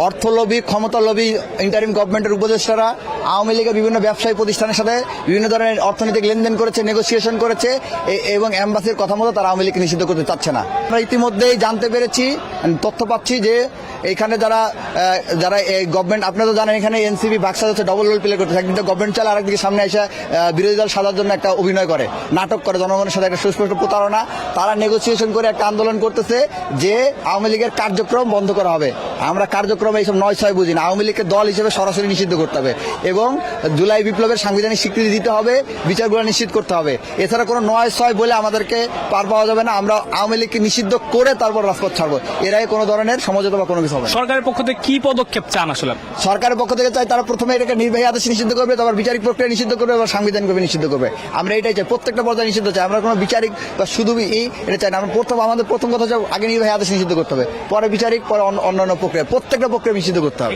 অর্থলোভী, ক্ষমতালোভী interim গভর্নমেন্টের উপদেষ্টারা আওয়ামী লীগের বিভিন্ন ব্যবসায়ী প্রতিষ্ঠানের সাথে বিভিন্ন ধরনের অর্থনৈতিক লেনদেন করেছে, নেগোসিয়েশন করেছে এবং এমবাসির কথা মতো তারা আওয়ামী লীগকে নিষিদ্ধ করতে চাচ্ছে না। আমরা ইতিমধ্যেই জানতে পেরেছি, তথ্য পাচ্ছি যে এখানে যারা এই গভর্নমেন্ট, আপনারা তো জানেন এখানে এনসিপি বাক্সা হচ্ছে ডবল রোল প্লে করতে, একদিকে গভর্নমেন্ট চাল, আরেকদিকে সামনে এসে বিরোধী দল সাজার জন্য একটা অভিনয় করে, নাটক করে, জনগণের সাথে একটা সুস্পষ্ট প্রতারণা। তারা নেগোসিয়েশন করে একটা আন্দোলন করতেছে যে আওয়ামী লীগের কার্যক্রম বন্ধ করা হবে। আমরা কার্যক্রমে এইসব 9-6 বুঝি না, আওয়ামী লীগকে দল হিসেবে সরাসরি নিষিদ্ধ করতে হবে এবং জুলাই বিপ্লবের সাংবিধানিক স্বীকৃতি দিতে হবে, বিচারগুলো নিশ্চিত করতে হবে। এছাড়া কোনো 9-6 বলে আমাদেরকে পার পাওয়া যাবে না। আমরা আওয়ামী লীগকে নিষিদ্ধ করে তারপর রাজপথ ছাড়বো, এর আগে কোনো ধরনের সমঝোতা বা কোনো কিছু হবে না। সরকারের পক্ষ থেকে কি পদক্ষেপ চান আসলে? সরকারের পক্ষ থেকে চাই তারা প্রথমে এটাকে নির্বাহী আদেশ নিষিদ্ধ করবে, তারপর বিচারিক প্রক্রিয়া নিষিদ্ধ করবে, আবার সাংবিধানিকভাবে নিষিদ্ধ করবে। আমরা এটাই চাই, প্রত্যেকটা পর্যায়ে নিষিদ্ধ চাই। আমরা কোনো বিচারিক বা শুধু এটা চাই না। আমরা আমাদের প্রথম কথা হচ্ছে আগে নির্বাহী আদেশ নিষিদ্ধ করতে হবে, পরে বিচারিক, পরে অন্যান্য প্রক্রিয়া, প্রত্যেকটা প্রক্রিয়া নিষিদ্ধ করতে হবে।